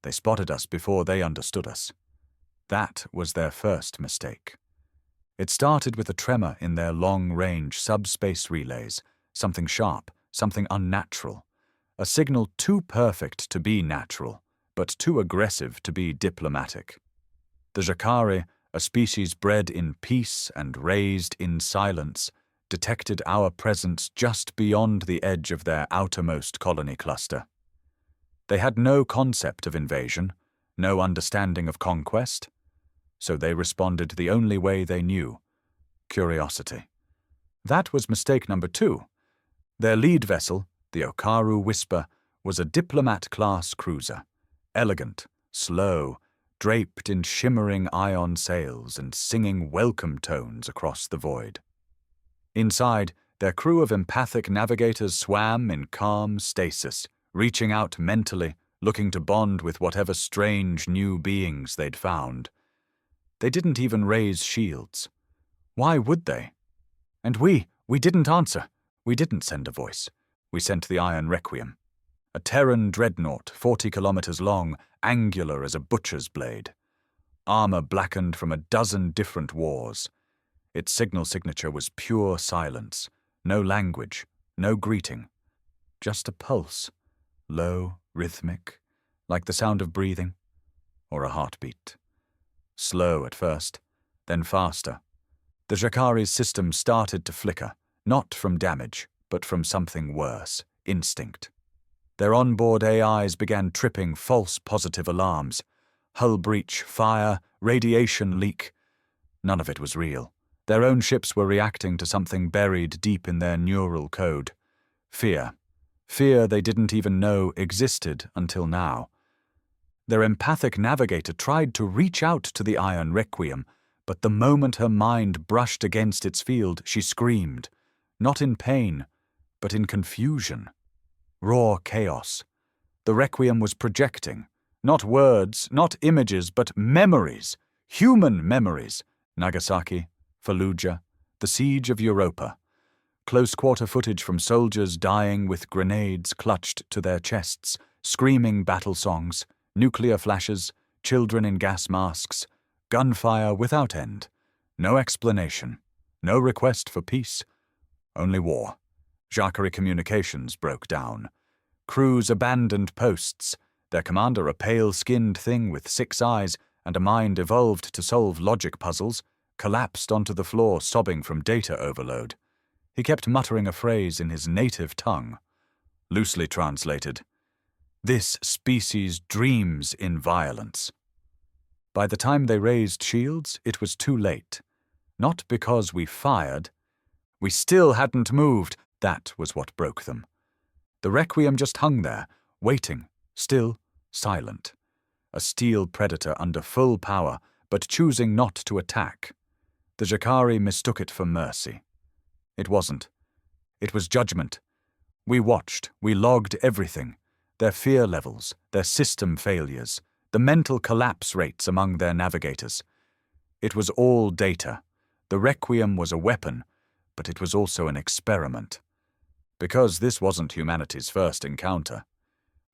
They spotted us before they understood us. That was their first mistake. It started with a tremor in their long-range subspace relays, something sharp, something unnatural, a signal too perfect to be natural, but too aggressive to be diplomatic. The Jakari, a species bred in peace and raised in silence, detected our presence just beyond the edge of their outermost colony cluster. They had no concept of invasion, no understanding of conquest, so they responded the only way they knew: curiosity. That was mistake number 2. Their lead vessel, the Okaru Whisper, was a diplomat-class cruiser, elegant, slow, draped in shimmering ion sails and singing welcome tones across the void. Inside, their crew of empathic navigators swam in calm stasis, reaching out mentally, looking to bond with whatever strange new beings they'd found. They didn't even raise shields. Why would they? And we didn't answer. We didn't send a voice. We sent the Iron Requiem. A Terran dreadnought, 40 kilometers long, angular as a butcher's blade. Armor blackened from a dozen different wars. Its signal signature was pure silence. No language, no greeting. Just a pulse. Low, rhythmic, like the sound of breathing, or a heartbeat. Slow at first, then faster. The Jakari's system started to flicker, not from damage, but from something worse: instinct. Their onboard AIs began tripping false positive alarms. Hull breach, fire, radiation leak. None of it was real. Their own ships were reacting to something buried deep in their neural code. Fear. Fear they didn't even know existed until now. Their empathic navigator tried to reach out to the Iron Requiem, but the moment her mind brushed against its field, she screamed, not in pain, but in confusion. Raw chaos. The Requiem was projecting, not words, not images, but memories, human memories. Nagasaki, Fallujah, the siege of Europa. Close-quarter footage from soldiers dying with grenades clutched to their chests, screaming battle songs, nuclear flashes, children in gas masks, gunfire without end. No explanation, no request for peace, only war. Jakari communications broke down. Crews abandoned posts, their commander, a pale-skinned thing with 6 eyes and a mind evolved to solve logic puzzles, collapsed onto the floor sobbing from data overload. He kept muttering a phrase in his native tongue. Loosely translated, "This species dreams in violence." By the time they raised shields, it was too late. Not because we fired. We still hadn't moved. That was what broke them. The Requiem just hung there, waiting, still, silent. A steel predator under full power, but choosing not to attack. The Jakari mistook it for mercy. It wasn't. It was judgment. We watched, we logged everything. Their fear levels, their system failures, the mental collapse rates among their navigators. It was all data. The Requiem was a weapon, but it was also an experiment. Because this wasn't humanity's first encounter.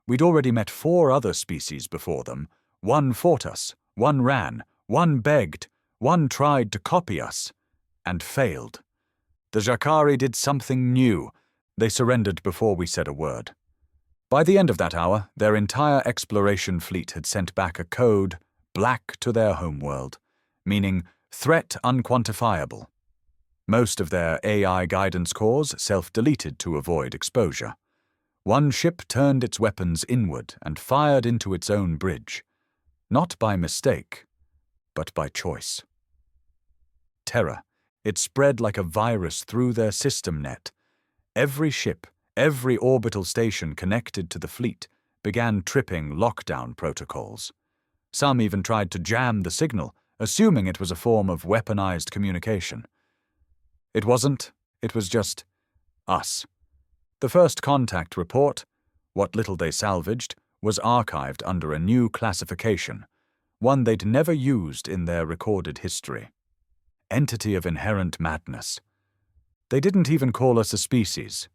We'd already met 4 other species before them. One fought us, one ran, one begged, one tried to copy us, and failed. The Jakari did something new. They surrendered before we said a word. By the end of that hour, their entire exploration fleet had sent back a code, black to their homeworld, meaning threat unquantifiable. Most of their AI guidance cores self-deleted to avoid exposure. One ship turned its weapons inward and fired into its own bridge. Not by mistake, but by choice. Terror. It spread like a virus through their system net. Every ship, every orbital station connected to the fleet began tripping lockdown protocols. Some even tried to jam the signal, assuming it was a form of weaponized communication. It wasn't. It was just us. The first contact report, what little they salvaged, was archived under a new classification, one they'd never used in their recorded history. Entity of inherent madness. They didn't even call us a species.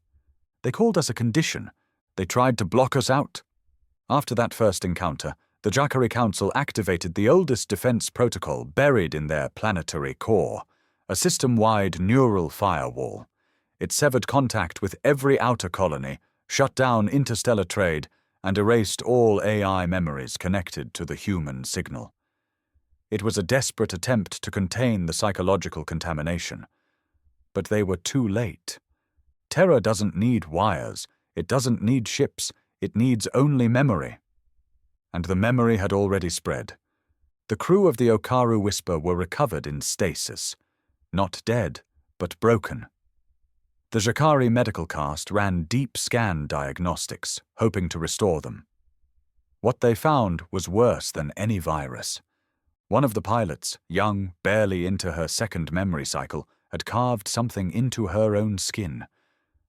They called us a condition. They tried to block us out. After that first encounter, The Jacare Council activated the oldest defense protocol buried in their planetary core, a system-wide neural firewall. It severed contact with every outer colony, shut down interstellar trade, and erased all AI memories connected to the human signal. It was a desperate attempt to contain the psychological contamination. But they were too late. Terra doesn't need wires, it doesn't need ships, it needs only memory. And the memory had already spread. The crew of the Okaru Whisper were recovered in stasis. Not dead, but broken. The Jacare medical cast ran deep scan diagnostics, hoping to restore them. What they found was worse than any virus. One of the pilots, young, barely into her second memory cycle, had carved something into her own skin.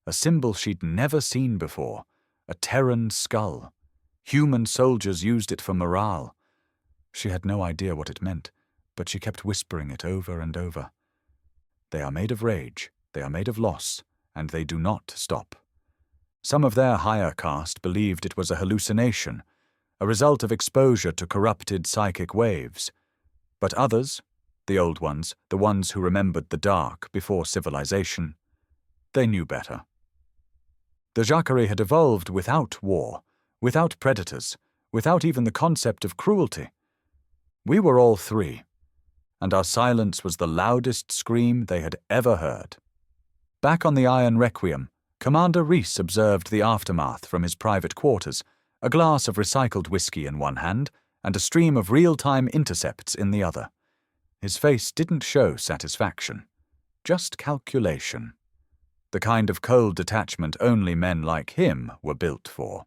A symbol she'd never seen before, a Terran skull. Human soldiers used it for morale. She had no idea what it meant, but she kept whispering it over and over. They are made of rage, they are made of loss, and they do not stop. Some of their higher caste believed it was a hallucination, a result of exposure to corrupted psychic waves. But others, the old ones, the ones who remembered the dark before civilization, they knew better. The Jacare had evolved without war, without predators, without even the concept of cruelty. We were all three, and our silence was the loudest scream they had ever heard. Back on the Iron Requiem, Commander Reese observed the aftermath from his private quarters, a glass of recycled whiskey in one hand and a stream of real-time intercepts in the other. His face didn't show satisfaction, just calculation. The kind of cold detachment only men like him were built for.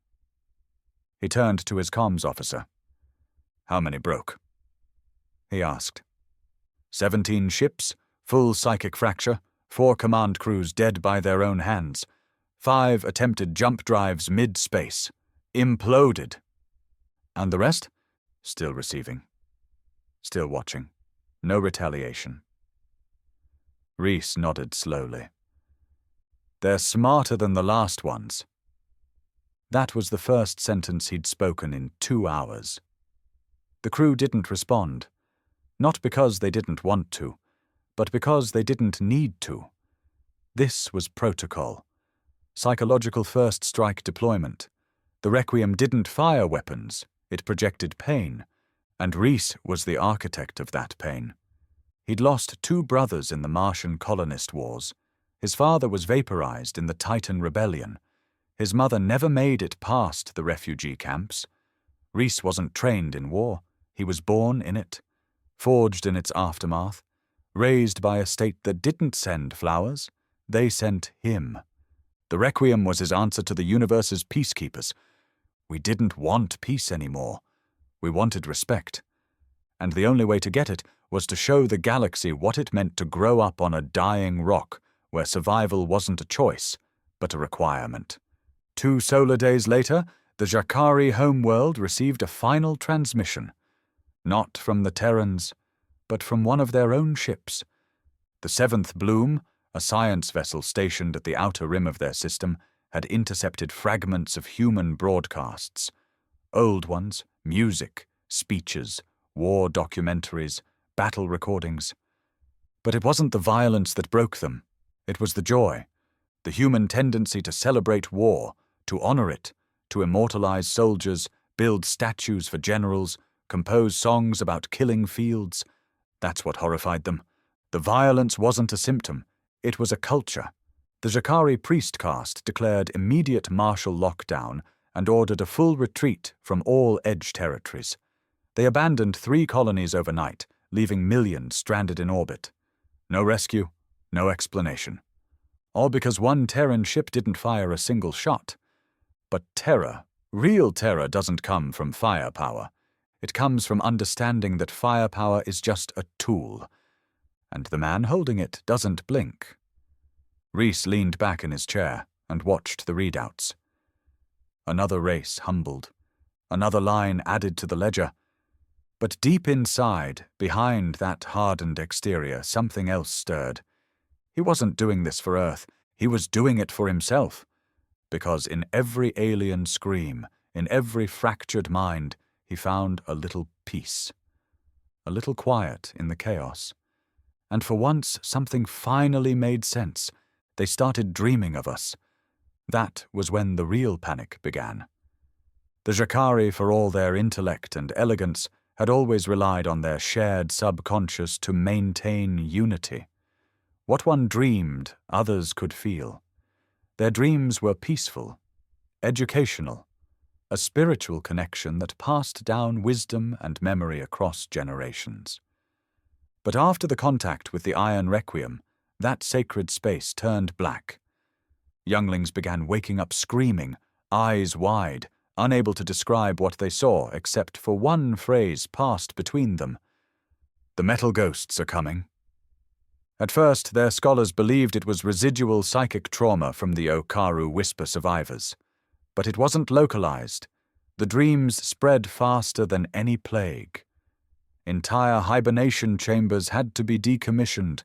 He turned to his comms officer. "How many broke?" he asked. 17 ships, full psychic fracture, 4 command crews dead by their own hands, 5 attempted jump drives mid-space. Imploded. And the rest? Still receiving. Still watching. No retaliation. Reese nodded slowly. "They're smarter than the last ones." That was the first sentence he'd spoken in 2 hours. The crew didn't respond, not because they didn't want to, but because they didn't need to. This was protocol. Psychological first strike deployment. The Requiem didn't fire weapons, it projected pain, and Reese was the architect of that pain. He'd lost 2 brothers in the Martian colonist wars. His father was vaporized in the Titan Rebellion. His mother never made it past the refugee camps. Reese wasn't trained in war. He was born in it, forged in its aftermath, raised by a state that didn't send flowers. They sent him. The Requiem was his answer to the universe's peacekeepers. We didn't want peace anymore. We wanted respect. And the only way to get it was to show the galaxy what it meant to grow up on a dying rock where survival wasn't a choice, but a requirement. 2 solar days later, the Jacare homeworld received a final transmission. Not from the Terrans, but from one of their own ships. The 7th Bloom, a science vessel stationed at the outer rim of their system, had intercepted fragments of human broadcasts. Old ones, music, speeches, war documentaries, battle recordings. But it wasn't the violence that broke them. It was the joy, the human tendency to celebrate war, to honor it, to immortalize soldiers, build statues for generals, compose songs about killing fields. That's what horrified them. The violence wasn't a symptom, it was a culture. The Jacare priest caste declared immediate martial lockdown and ordered a full retreat from all edge territories. They abandoned 3 colonies overnight, leaving millions stranded in orbit. No rescue, no explanation. All because one Terran ship didn't fire a single shot. But terror, real terror, doesn't come from firepower. It comes from understanding that firepower is just a tool, and the man holding it doesn't blink. Reese leaned back in his chair and watched the readouts. Another race humbled, another line added to the ledger. But deep inside, behind that hardened exterior, something else stirred. He wasn't doing this for Earth, he was doing it for himself. Because in every alien scream, in every fractured mind, he found a little peace, a little quiet in the chaos. And for once, something finally made sense. They started dreaming of us. That was when the real panic began. The Jakari, for all their intellect and elegance, had always relied on their shared subconscious to maintain unity. What one dreamed, others could feel. Their dreams were peaceful, educational, a spiritual connection that passed down wisdom and memory across generations. But after the contact with the Iron Requiem, that sacred space turned black. Younglings began waking up screaming, eyes wide, unable to describe what they saw except for one phrase passed between them. "The metal ghosts are coming." At first, their scholars believed it was residual psychic trauma from the Okaru Whisper survivors. But it wasn't localized. The dreams spread faster than any plague. Entire hibernation chambers had to be decommissioned.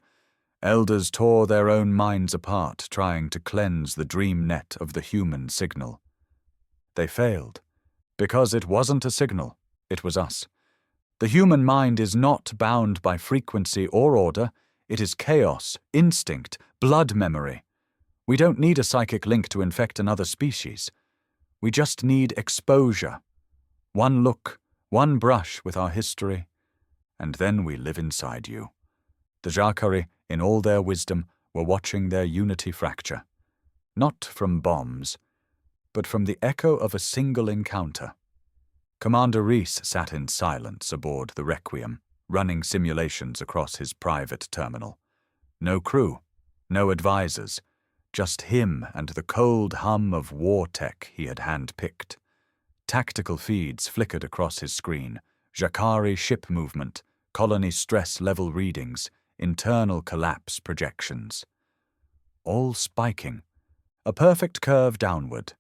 Elders tore their own minds apart, trying to cleanse the dream net of the human signal. They failed, because it wasn't a signal, it was us. The human mind is not bound by frequency or order. It is chaos, instinct, blood memory. We don't need a psychic link to infect another species. We just need exposure. One look, one brush with our history, and then we live inside you. The Jakari, in all their wisdom, were watching their unity fracture. Not from bombs, but from the echo of a single encounter. Commander Reese sat in silence aboard the Requiem, running simulations across his private terminal. No crew, no advisors, just him and the cold hum of war tech he had hand-picked. Tactical feeds flickered across his screen, Jakari ship movement, colony stress level readings, internal collapse projections. All spiking, a perfect curve downward.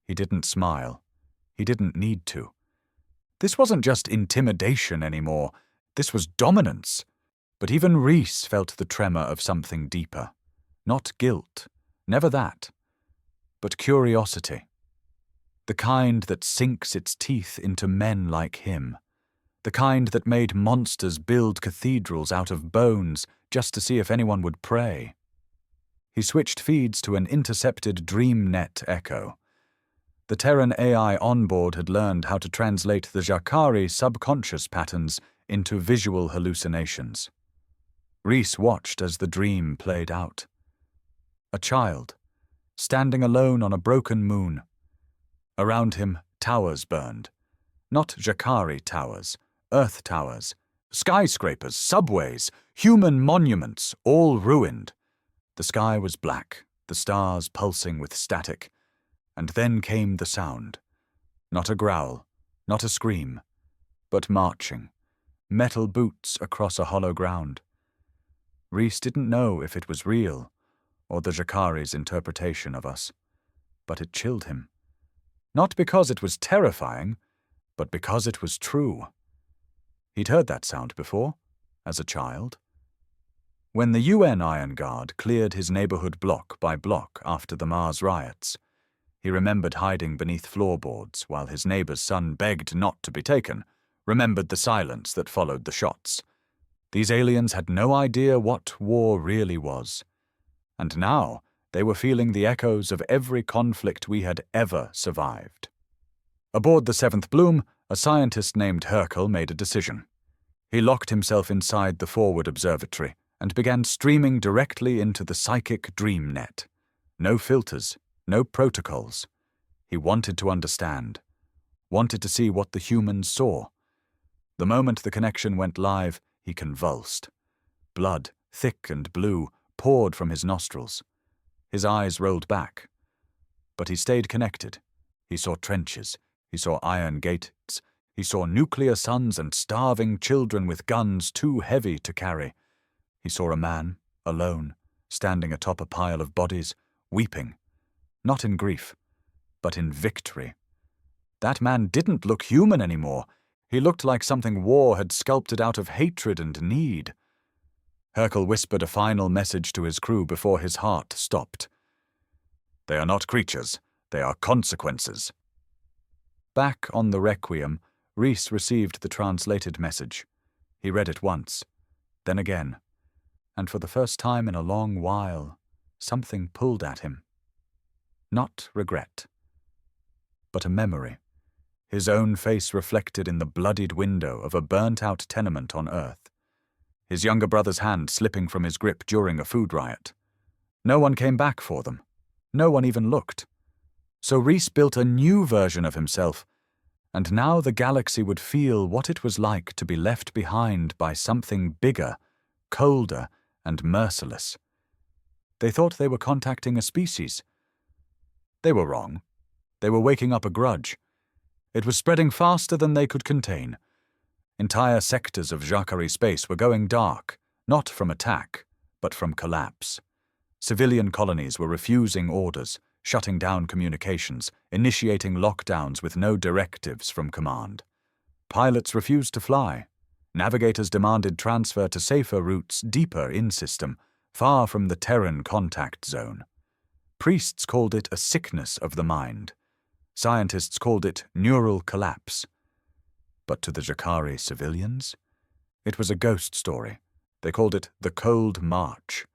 He didn't smile. He didn't need to. This wasn't just intimidation anymore. This was dominance. But even Reese felt the tremor of something deeper. Not guilt, never that, but curiosity. The kind that sinks its teeth into men like him. The kind that made monsters build cathedrals out of bones just to see if anyone would pray. He switched feeds to an intercepted DreamNet echo. The Terran AI onboard had learned how to translate the Jakari subconscious patterns into visual hallucinations. Reese watched as the dream played out. A child, standing alone on a broken moon. Around him, towers burned. Not Jakari towers, Earth towers, skyscrapers, subways, human monuments, all ruined. The sky was black, the stars pulsing with static. And then came the sound. Not a growl, not a scream, but marching. Metal boots across a hollow ground. Reese didn't know if it was real, or the Jakari's interpretation of us. But it chilled him. Not because it was terrifying, but because it was true. He'd heard that sound before, as a child. When the UN Iron Guard cleared his neighborhood block by block after the Mars riots, he remembered hiding beneath floorboards while his neighbor's son begged not to be taken, remembered the silence that followed the shots. These aliens had no idea what war really was. And now they were feeling the echoes of every conflict we had ever survived. Aboard the Seventh Bloom, a scientist named Hercule made a decision. He locked himself inside the forward observatory and began streaming directly into the psychic dream net. No filters. No protocols. He wanted to understand. Wanted to see what the humans saw. The moment the connection went live, he convulsed. Blood, thick and blue, poured from his nostrils. His eyes rolled back. But he stayed connected. He saw trenches. He saw iron gates. He saw nuclear suns and starving children with guns too heavy to carry. He saw a man, alone, standing atop a pile of bodies, weeping. Not in grief, but in victory. That man didn't look human anymore. He looked like something war had sculpted out of hatred and need. Hercule whispered a final message to his crew before his heart stopped. "They are not creatures. They are consequences." Back on the Requiem, Rhys received the translated message. He read it once, then again, and for the first time in a long while, something pulled at him. Not regret, but a memory. His own face reflected in the bloodied window of a burnt-out tenement on Earth. His younger brother's hand slipping from his grip during a food riot. No one came back for them. No one even looked. So Rhys built a new version of himself, and now the galaxy would feel what it was like to be left behind by something bigger, colder, and merciless. They thought they were contacting a species. They were wrong. They were waking up a grudge. It was spreading faster than they could contain. Entire sectors of Jacare space were going dark, not from attack, but from collapse. Civilian colonies were refusing orders, shutting down communications, initiating lockdowns with no directives from command. Pilots refused to fly. Navigators demanded transfer to safer routes deeper in-system, far from the Terran contact zone. Priests called it a sickness of the mind. Scientists called it neural collapse. But to the Jacare civilians, it was a ghost story. They called it the Cold March.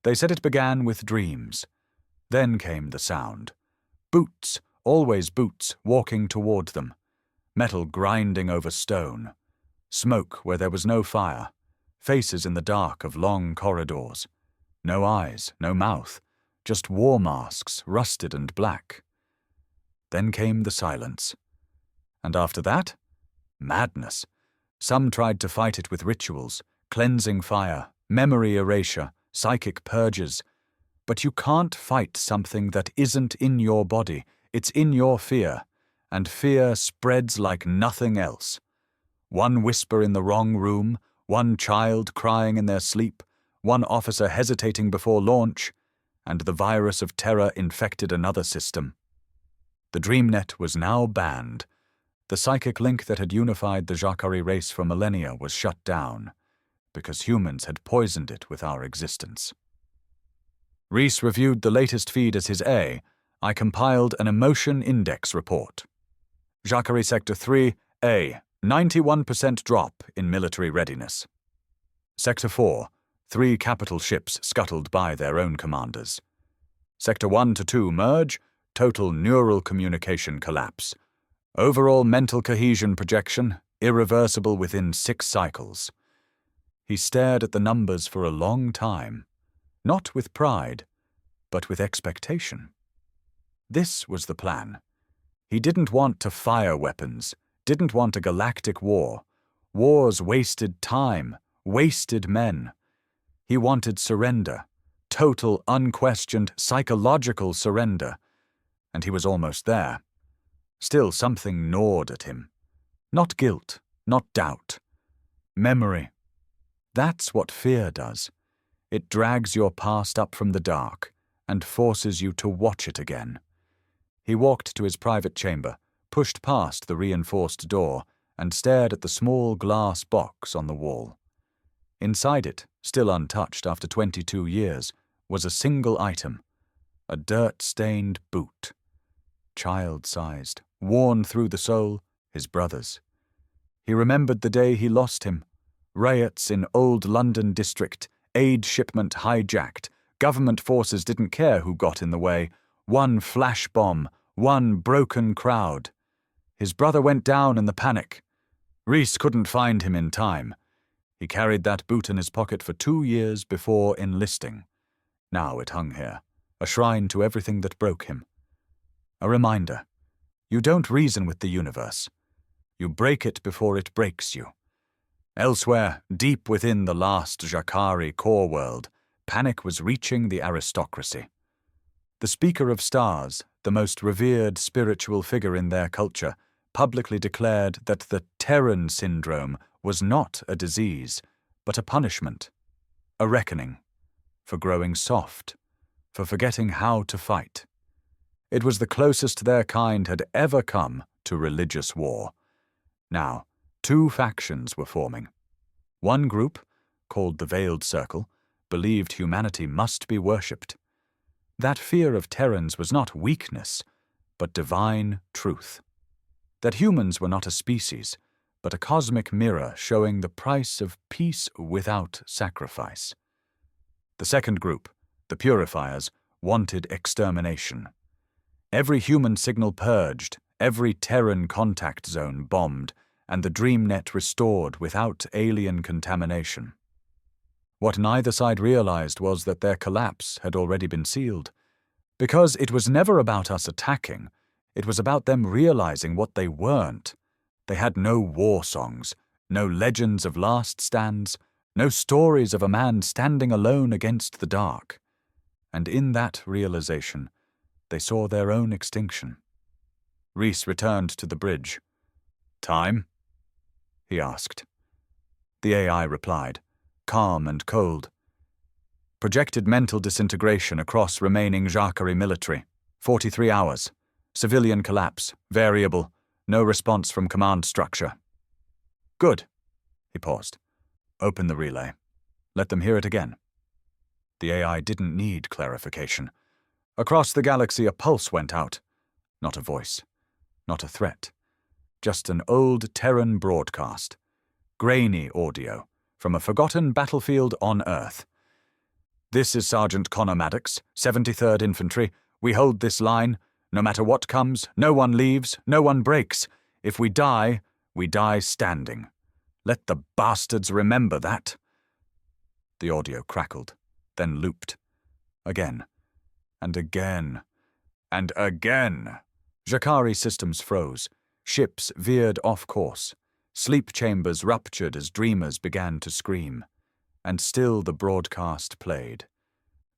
They said it began with dreams. Then came the sound. Boots, always boots, walking toward them. Metal grinding over stone. Smoke where there was no fire. Faces in the dark of long corridors. No eyes, no mouth. Just war masks, rusted and black. Then came the silence. And after that, madness. Some tried to fight it with rituals, cleansing fire, memory erasure, psychic purges. But you can't fight something that isn't in your body. It's in your fear, and fear spreads like nothing else. One whisper in the wrong room, one child crying in their sleep, one officer hesitating before launch, and the virus of terror infected another system. The DreamNet was now banned. The psychic link that had unified the Jacare race for millennia was shut down, because humans had poisoned it with our existence. Rhys reviewed the latest feed as his A. I compiled an emotion index report. Jacare Sector 3, A. 91% drop in military readiness. Sector 4, 3 capital ships scuttled by their own commanders. Sector 1 to 2 merge, total neural communication collapse. Overall mental cohesion projection, irreversible within 6 cycles. He stared at the numbers for a long time, not with pride, but with expectation. This was the plan. He didn't want to fire weapons, didn't want a galactic war. Wars wasted time, wasted men. He wanted surrender, total, unquestioned, psychological surrender. And he was almost there. Still something gnawed at him. Not guilt, not doubt. Memory. That's what fear does. It drags your past up from the dark and forces you to watch it again. He walked to his private chamber, pushed past the reinforced door, and stared at the small glass box on the wall. Inside it, still untouched after 22 years, was a single item, a dirt-stained boot. Child-sized, worn through the soul, his brother's. He remembered the day he lost him. Riots in Old London district, aid shipment hijacked, government forces didn't care who got in the way, one flash bomb, one broken crowd. His brother went down in the panic. Rhys couldn't find him in time. He carried that boot in his pocket for 2 years before enlisting. Now it hung here, a shrine to everything that broke him. A reminder. You don't reason with the universe. You break it before it breaks you. Elsewhere, deep within the last Jacare core world, panic was reaching the aristocracy. The Speaker of Stars, the most revered spiritual figure in their culture, publicly declared that the Terran syndrome was not a disease, but a punishment, a reckoning, for growing soft, for forgetting how to fight. It was the closest their kind had ever come to religious war. Now, 2 factions were forming. One group, called the Veiled Circle, believed humanity must be worshipped. That fear of Terrans was not weakness, but divine truth. that humans were not a species, but a cosmic mirror showing the price of peace without sacrifice. The second group, the purifiers, wanted extermination. Every human signal purged, every Terran contact zone bombed, and the DreamNet restored without alien contamination. What neither side realized was that their collapse had already been sealed. Because it was never about us attacking, it was about them realizing what they weren't. They had no war songs, no legends of last stands, no stories of a man standing alone against the dark. And in that realization, they saw their own extinction. Rhys returned to the bridge. "Time?" he asked. The AI replied, calm and cold. "Projected mental disintegration across remaining Jacari military. 43 hours. Civilian collapse. Variable. No response from command structure." "Good." He paused. "Open the relay. Let them hear it again." The AI didn't need clarification. Across the galaxy a pulse went out. Not a voice. Not a threat. Just an old Terran broadcast. Grainy audio from a forgotten battlefield on Earth. "This is Sergeant Connor Maddox, 73rd Infantry. We hold this line. No matter what comes, no one leaves, no one breaks. If we die standing. Let the bastards remember that." The audio crackled, then looped. Again. And again. And again. Jacari systems froze. Ships veered off course. Sleep chambers ruptured as dreamers began to scream. And still the broadcast played.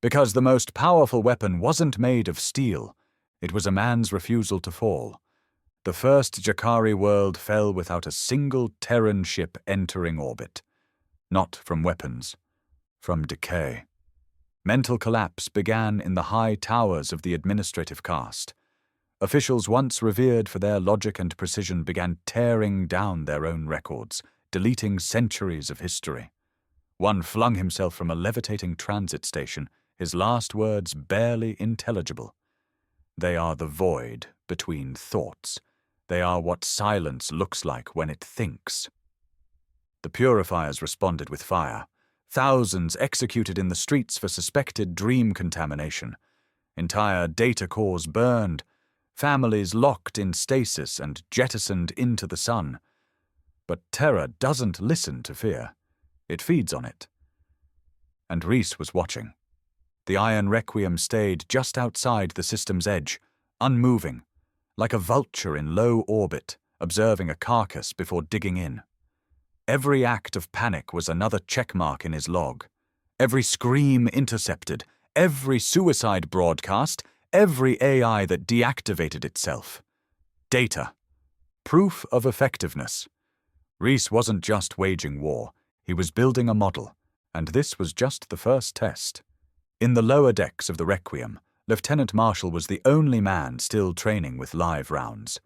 Because the most powerful weapon wasn't made of steel. It was a man's refusal to fall. The first Jacari world fell without a single Terran ship entering orbit. Not from weapons. From decay. Mental collapse began in the high towers of the administrative caste. Officials once revered for their logic and precision began tearing down their own records, deleting centuries of history. One flung himself from a levitating transit station, his last words barely intelligible. "They are the void between thoughts. They are what silence looks like when it thinks." The purifiers responded with fire. Thousands executed in the streets for suspected dream contamination. Entire data cores burned. Families locked in stasis and jettisoned into the sun. But terror doesn't listen to fear. It feeds on it. And Rhys was watching. The Iron Requiem stayed just outside the system's edge, unmoving, like a vulture in low orbit, observing a carcass before digging in. Every act of panic was another checkmark in his log. Every scream intercepted, every suicide broadcast, every AI that deactivated itself. Data. Proof of effectiveness. Rhys wasn't just waging war, he was building a model, and this was just the first test. In the lower decks of the Requiem, Lieutenant Marshall was the only man still training with live rounds.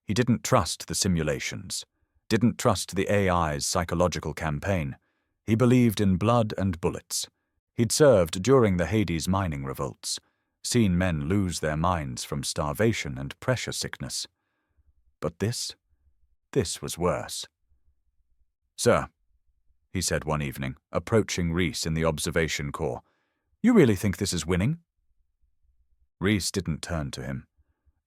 He didn't trust the simulations, didn't trust the AI's psychological campaign. He believed in blood and bullets. He'd served during the Hades mining revolts, seen men lose their minds from starvation and pressure sickness. But this was worse. "Sir," he said one evening, approaching Rhys in the observation core, "you really think this is winning?" Rhys didn't turn to him,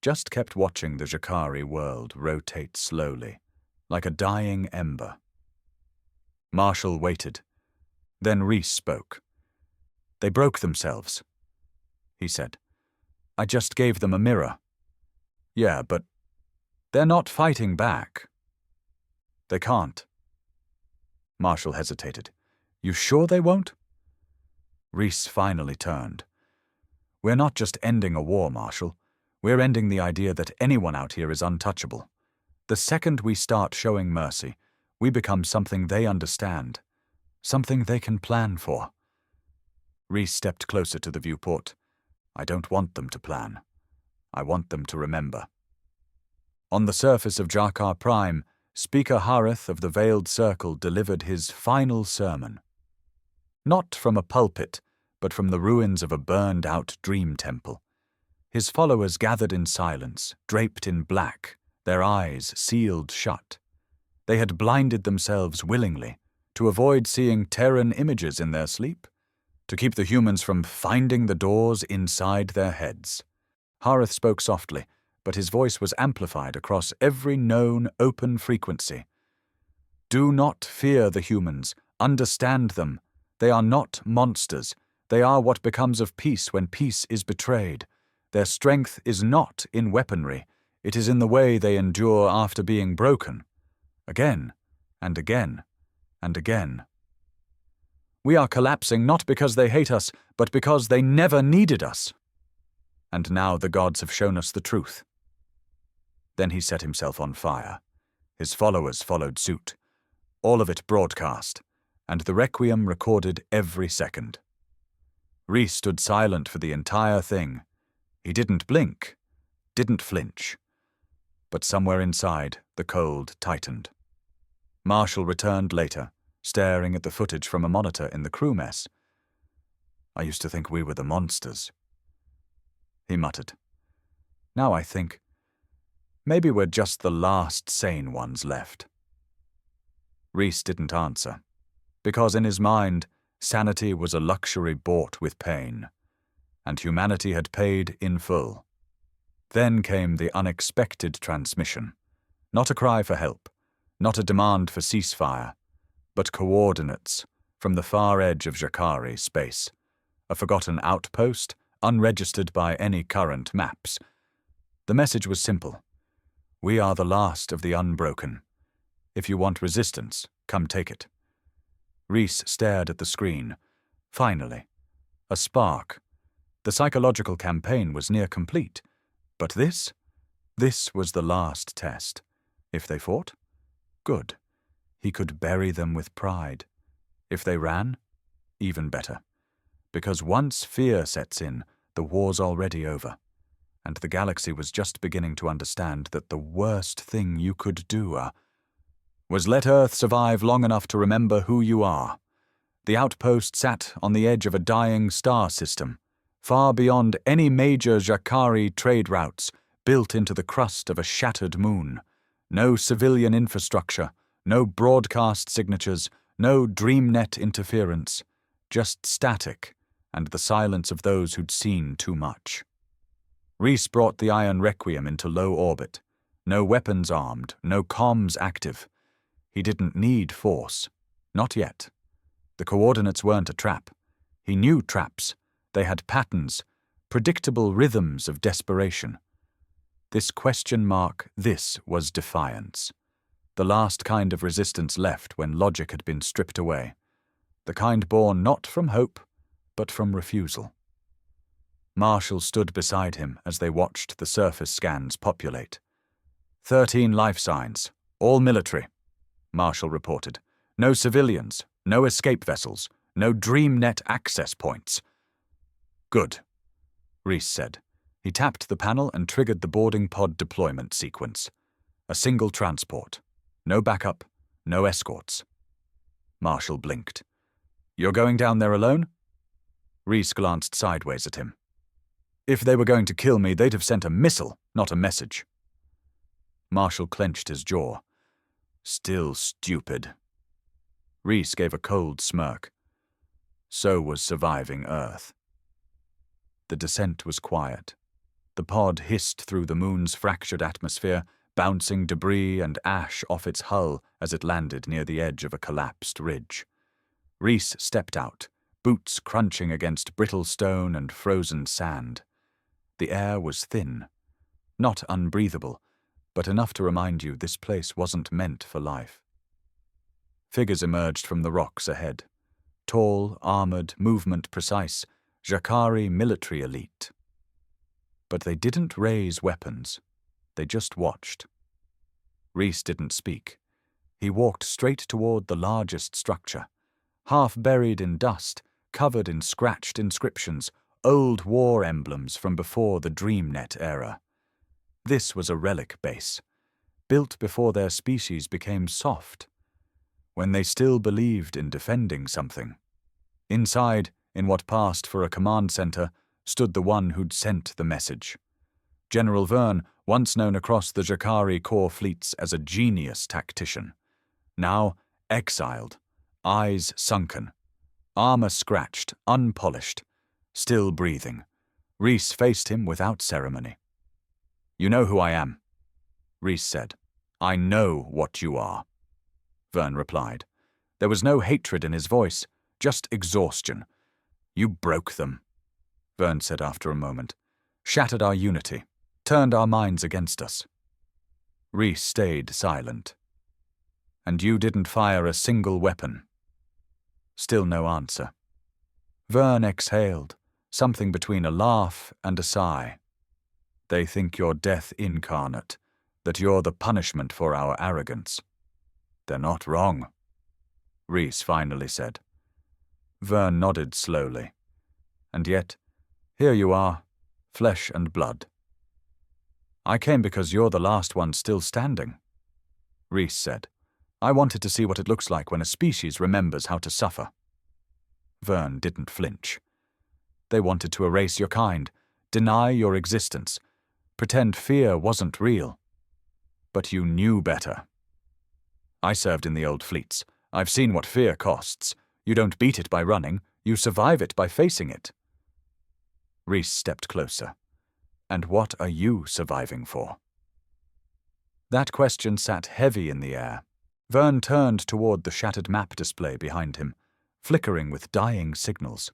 just kept watching the Jacari world rotate slowly, like a dying ember. Marshall waited. Then Rhys spoke. "They broke themselves," he said. "I just gave them a mirror." "Yeah, but they're not fighting back." "They can't." Marshall hesitated. "You sure they won't?" Rhys finally turned. "We're not just ending a war, Marshall. We're ending the idea that anyone out here is untouchable. The second we start showing mercy, we become something they understand, something they can plan for." Rhys stepped closer to the viewport. "I don't want them to plan. I want them to remember." On the surface of Jakar Prime, Speaker Harith of the Veiled Circle delivered his final sermon. Not from a pulpit, but from the ruins of a burned-out dream temple. His followers gathered in silence, draped in black, their eyes sealed shut. They had blinded themselves willingly to avoid seeing Terran images in their sleep, to keep the humans from finding the doors inside their heads. Harith spoke softly, but his voice was amplified across every known open frequency. Do not fear the humans. Understand them. They are not monsters. They are what becomes of peace when peace is betrayed. Their strength is not in weaponry. It is in the way they endure after being broken. Again, and again, and again. We are collapsing not because they hate us, but because they never needed us. And now the gods have shown us the truth. Then he set himself on fire. His followers followed suit. All of it broadcast, and the requiem recorded every second. Rhys stood silent for the entire thing. He didn't blink, didn't flinch. But somewhere inside, the cold tightened. Marshall returned later, staring at the footage from a monitor in the crew mess. I used to think we were the monsters. He muttered. Now I think, maybe we're just the last sane ones left. Rhys didn't answer, because in his mind, sanity was a luxury bought with pain, and humanity had paid in full. Then came the unexpected transmission. Not a cry for help, not a demand for ceasefire, but coordinates from the far edge of Jakari space, a forgotten outpost, unregistered by any current maps. The message was simple. We are the last of the unbroken. If you want resistance, come take it. Rhys stared at the screen. Finally, a spark. The psychological campaign was near complete. But this was the last test. If they fought, good. He could bury them with pride. If they ran, even better. Because once fear sets in, the war's already over. And the galaxy was just beginning to understand that the worst thing you could do was let Earth survive long enough to remember who you are. The outpost sat on the edge of a dying star system, far beyond any major Jakari trade routes, built into the crust of a shattered moon. No civilian infrastructure, no broadcast signatures, no DreamNet interference, just static and the silence of those who'd seen too much. Rhys brought the Iron Requiem into low orbit. No weapons armed, no comms active. He didn't need force. Not yet. The coordinates weren't a trap. He knew traps. They had patterns, predictable rhythms of desperation. This was defiance. The last kind of resistance left when logic had been stripped away. The kind born not from hope, but from refusal. Marshall stood beside him as they watched the surface scans populate. 13 life signs, all military, Marshall reported. No civilians, no escape vessels, no DreamNet access points. Good, Rhys said. He tapped the panel and triggered the boarding pod deployment sequence. A single transport. No backup, no escorts. Marshall blinked. You're going down there alone? Rhys glanced sideways at him. If they were going to kill me, they'd have sent a missile, not a message. Marshall clenched his jaw. Still stupid. Rhys gave a cold smirk. So was surviving Earth. The descent was quiet. The pod hissed through the moon's fractured atmosphere, bouncing debris and ash off its hull as it landed near the edge of a collapsed ridge. Rhys stepped out, boots crunching against brittle stone and frozen sand. The air was thin, not unbreathable, but enough to remind you this place wasn't meant for life. Figures emerged from the rocks ahead. Tall, armored, movement precise, Jakari military elite. But they didn't raise weapons. They just watched. Rhys didn't speak. He walked straight toward the largest structure, half buried in dust, covered in scratched inscriptions, old war emblems from before the DreamNet era. This was a relic base, built before their species became soft, when they still believed in defending something. Inside, in what passed for a command center, stood the one who'd sent the message. General Verne once known across the Jakari core fleets as a genius tactician. Now exiled, eyes sunken, armor scratched, unpolished, still breathing. Rhys faced him without ceremony. "You know who I am," Rhys said. "I know what you are," Vern replied. There was no hatred in his voice, just exhaustion. "You broke them," Vern said after a moment. "Shattered our unity, turned our minds against us." Rhys stayed silent. "And you didn't fire a single weapon." Still no answer. Vern exhaled, something between a laugh and a sigh. "They think you're death incarnate, that you're the punishment for our arrogance. They're not wrong," Rhys finally said. Vern nodded slowly. "And yet, here you are, flesh and blood." "I came because you're the last one still standing," Rhys said. "I wanted to see what it looks like when a species remembers how to suffer." Vern didn't flinch. "They wanted to erase your kind, deny your existence, pretend fear wasn't real. But you knew better. I served in the old fleets. I've seen what fear costs. You don't beat it by running, you survive it by facing it." Rhys stepped closer. "And what are you surviving for?" That question sat heavy in the air. Vern turned toward the shattered map display behind him, flickering with dying signals.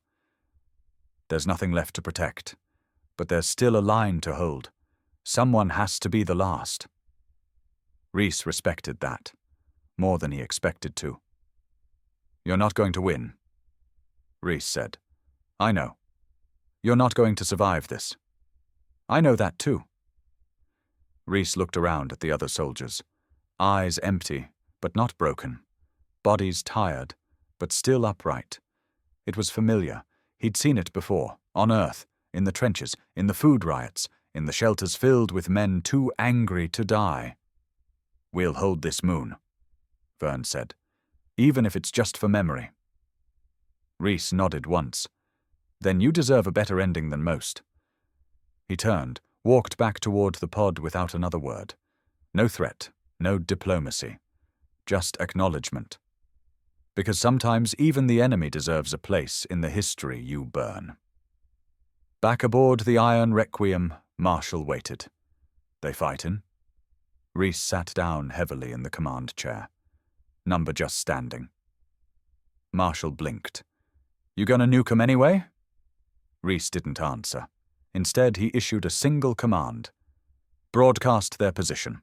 "There's nothing left to protect, but there's still a line to hold. Someone has to be the last." Rhys respected that, more than he expected to. "You're not going to win," Rhys said. "I know. You're not going to survive this. I know that too." Rhys looked around at the other soldiers, eyes empty, but not broken, bodies tired, but still upright. It was familiar. He'd seen it before, on Earth, in the trenches, in the food riots, in the shelters filled with men too angry to die. "We'll hold this moon," Vern said, "even if it's just for memory." Rhys nodded once. "Then you deserve a better ending than most." He turned, walked back toward the pod without another word. No threat, no diplomacy, just acknowledgement. Because sometimes even the enemy deserves a place in the history you burn. Back aboard the Iron Requiem, Marshall waited. "They fightin'?" Rhys sat down heavily in the command chair. Number just standing. Marshall blinked. "You gonna nuke 'em anyway?" Rhys didn't answer. Instead, he issued a single command. "Broadcast their position.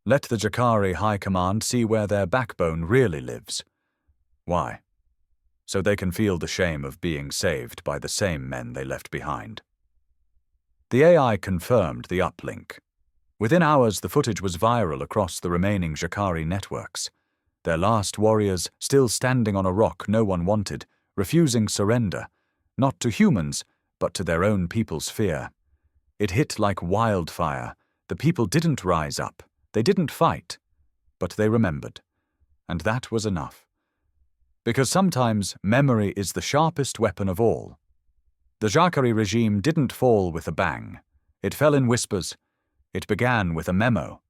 Let the Jakari High Command see where their backbone really lives." Why? So they can feel the shame of being saved by the same men they left behind. The AI confirmed the uplink. Within hours, the footage was viral across the remaining Jakari networks. Their last warriors still standing on a rock no one wanted, refusing surrender, not to humans, but to their own people's fear. It hit like wildfire. The people didn't rise up. They didn't fight. But they remembered. And that was enough. Because sometimes memory is the sharpest weapon of all. The Jakari regime didn't fall with a bang. It fell in whispers. It began with a memo,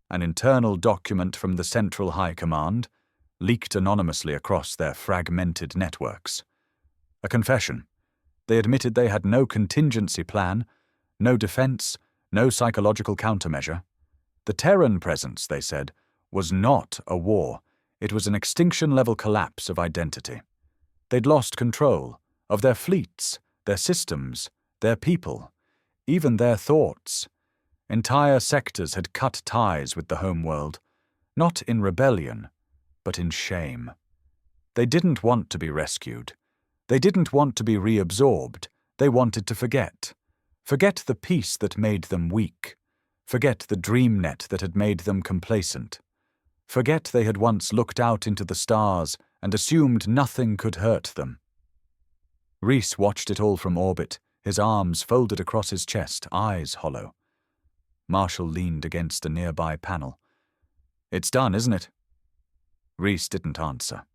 an internal document from the Central High Command, leaked anonymously across their fragmented networks. A confession. They admitted they had no contingency plan, no defense, no psychological countermeasure. The Terran presence, they said, was not a war. It was an extinction-level collapse of identity. They'd lost control of their fleets, their systems, their people, even their thoughts. Entire sectors had cut ties with the homeworld, not in rebellion, but in shame. They didn't want to be rescued. They didn't want to be reabsorbed. They wanted to forget. Forget the peace that made them weak. Forget the dream net that had made them complacent. Forget they had once looked out into the stars and assumed nothing could hurt them. Rhys watched it all from orbit, his arms folded across his chest, eyes hollow. Marshall leaned against a nearby panel. "It's done, isn't it?" Rhys didn't answer.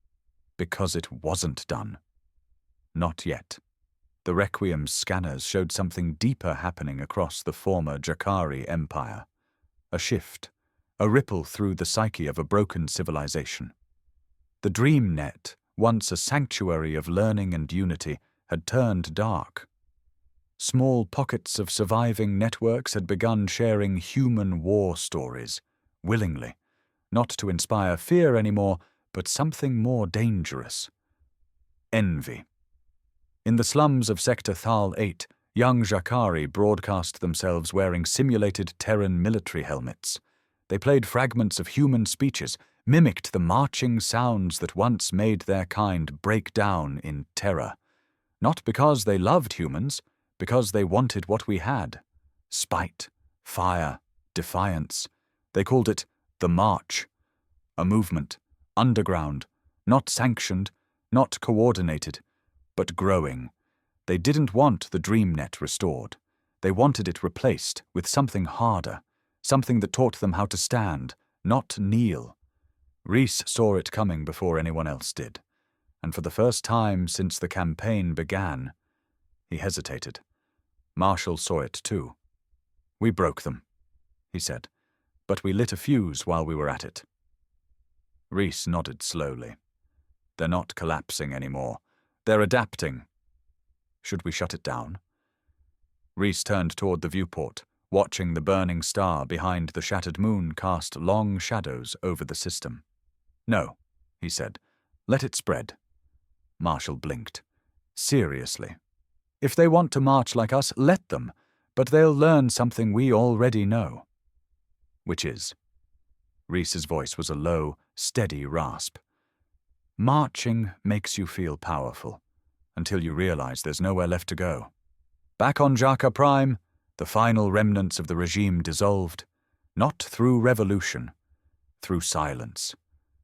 Because it wasn't done. Not yet. The Requiem's scanners showed something deeper happening across the former Jakari Empire. A shift, a ripple through the psyche of a broken civilization. The dream net, once a sanctuary of learning and unity, had turned dark. Small pockets of surviving networks had begun sharing human war stories, willingly, not to inspire fear anymore, but something more dangerous. Envy. In the slums of Sector Thal 8, young Jakari broadcast themselves wearing simulated Terran military helmets. They played fragments of human speeches, mimicked the marching sounds that once made their kind break down in terror. Not because they loved humans, because they wanted what we had. Spite, fire, defiance. They called it the March. A movement, underground, not sanctioned, not coordinated, but growing. They didn't want the dream net restored. They wanted it replaced with something harder, something that taught them how to stand, not kneel. Reese saw it coming before anyone else did, and for the first time since the campaign began, he hesitated. Marshall saw it too. "We broke them," he said, "but we lit a fuse while we were at it." Reese nodded slowly. "They're not collapsing anymore. They're adapting. Should we shut it down?" Reese turned toward the viewport, watching the burning star behind the shattered moon cast long shadows over the system. "No," he said. "Let it spread." Marshall blinked. "Seriously. If they want to march like us, let them, but they'll learn something we already know." "Which is?" Reese's voice was a low, steady rasp. "Marching makes you feel powerful, until you realize there's nowhere left to go. Back on Jaka Prime, the final remnants of the regime dissolved, not through revolution, through silence.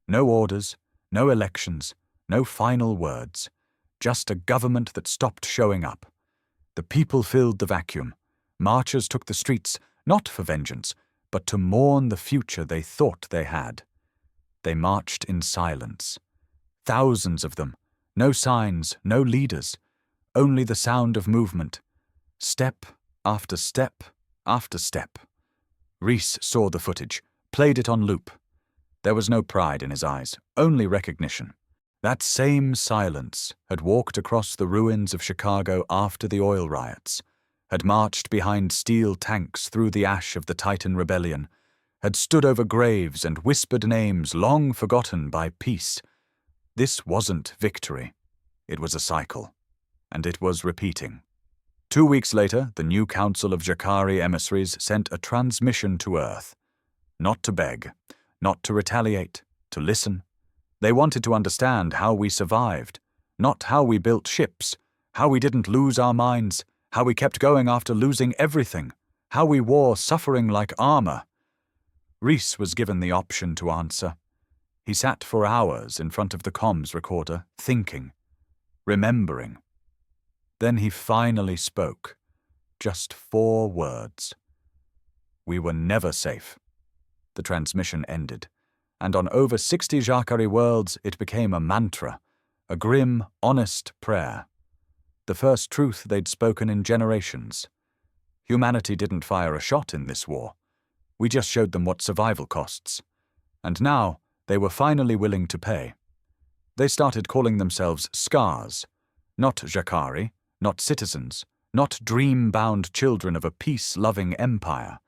No orders, no elections, no final words, just a government that stopped showing up. The people filled the vacuum. Marchers took the streets, not for vengeance, but to mourn the future they thought they had. They marched in silence. Thousands of them, no signs, no leaders, only the sound of movement. Step after step after step. Reese saw the footage, played it on loop. There was no pride in his eyes, only recognition. That same silence had walked across the ruins of Chicago after the oil riots, had marched behind steel tanks through the ash of the Titan Rebellion, had stood over graves and whispered names long forgotten by peace. This wasn't victory. It was a cycle, and it was repeating. 2 weeks later, the new Council of Jakari emissaries sent a transmission to Earth. Not to beg, not to retaliate, to listen. They wanted to understand how we survived, not how we built ships, how we didn't lose our minds, how we kept going after losing everything, how we wore suffering like armor. Reese was given the option to answer. He sat for hours in front of the comms recorder, thinking, remembering. Then he finally spoke. Just 4 words. "We were never safe." The transmission ended, and on over 60 Jakari worlds it became a mantra, a grim, honest prayer. The first truth they'd spoken in generations. Humanity didn't fire a shot in this war. We just showed them what survival costs. And now they were finally willing to pay. They started calling themselves Scars, not Jakari, not citizens, not dream-bound children of a peace-loving empire.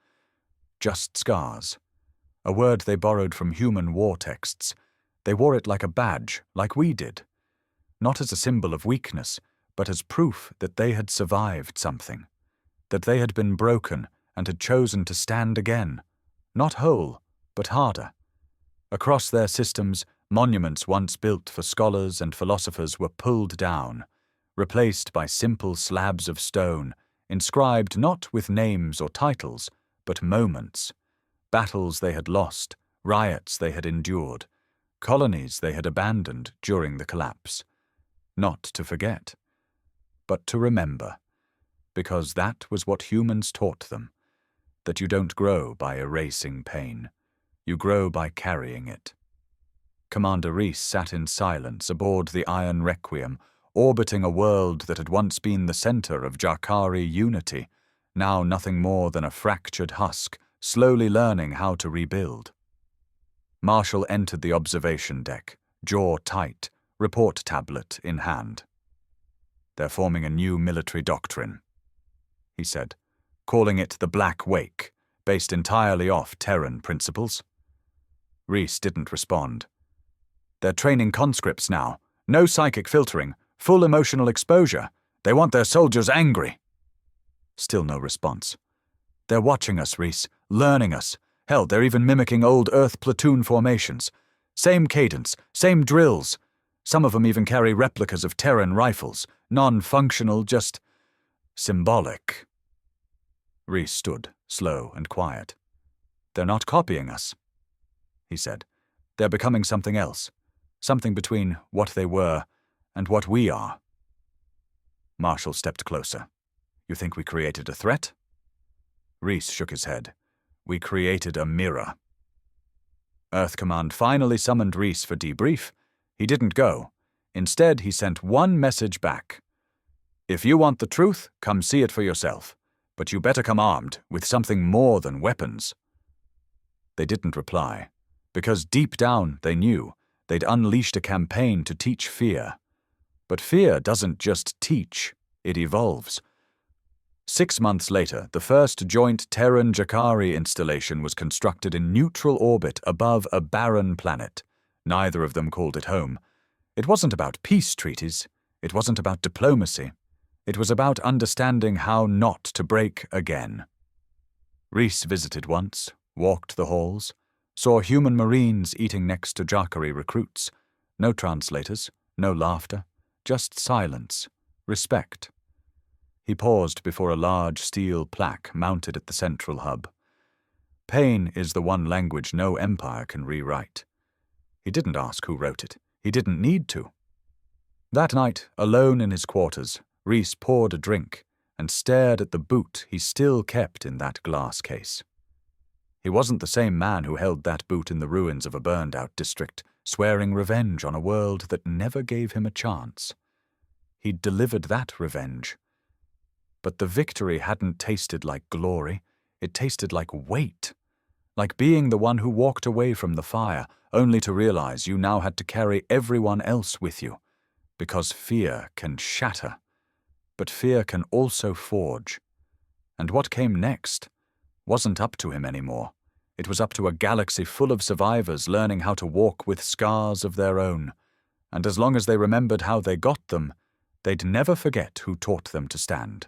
Just Scars. A word they borrowed from human war texts. They wore it like a badge, like we did. Not as a symbol of weakness, but as proof that they had survived something. That they had been broken and had chosen to stand again. Not whole, but harder. Across their systems, monuments once built for scholars and philosophers were pulled down, replaced by simple slabs of stone, inscribed not with names or titles, but moments. Battles they had lost, riots they had endured, colonies they had abandoned during the collapse. Not to forget, but to remember, because that was what humans taught them, that you don't grow by erasing pain, you grow by carrying it. Commander Reese sat in silence aboard the Iron Requiem, orbiting a world that had once been the center of Jakari unity, now nothing more than a fractured husk, slowly learning how to rebuild. Marshall entered the observation deck, jaw tight, report tablet in hand. "They're forming a new military doctrine," he said, calling it the Black Wake, based entirely off Terran principles. Reese didn't respond. "They're training conscripts now. No psychic filtering, full emotional exposure. They want their soldiers angry." Still no response. "They're watching us, Reese, learning us. Hell, they're even mimicking old Earth platoon formations. Same cadence, same drills. Some of them even carry replicas of Terran rifles, non-functional, just symbolic." Reese stood, slow and quiet. "They're not copying us," he said. "They're becoming something else, something between what they were and what we are." Marshall stepped closer. "You think we created a threat?" Reese shook his head. "We created a mirror." Earth Command finally summoned Reese for debrief. He didn't go. Instead, he sent one message back. "If you want the truth, come see it for yourself. But you better come armed with something more than weapons." They didn't reply, because deep down they knew they'd unleashed a campaign to teach fear. But fear doesn't just teach, it evolves. 6 months later, the first joint Terran-Jakari installation was constructed in neutral orbit above a barren planet. Neither of them called it home. It wasn't about peace treaties. It wasn't about diplomacy. It was about understanding how not to break again. Reese visited once, walked the halls, saw human Marines eating next to Jakari recruits. No translators, no laughter, just silence, respect. He paused before a large steel plaque mounted at the central hub. Pain is the one language no empire can rewrite. He didn't ask who wrote it. He didn't need to. That night, alone in his quarters, Reese poured a drink and stared at the boot he still kept in that glass case. He wasn't the same man who held that boot in the ruins of a burned-out district, swearing revenge on a world that never gave him a chance. He'd delivered that revenge. But the victory hadn't tasted like glory. It tasted like weight. Like being the one who walked away from the fire, only to realize you now had to carry everyone else with you. Because fear can shatter. But fear can also forge. And what came next wasn't up to him anymore. It was up to a galaxy full of survivors learning how to walk with scars of their own. And as long as they remembered how they got them, they'd never forget who taught them to stand.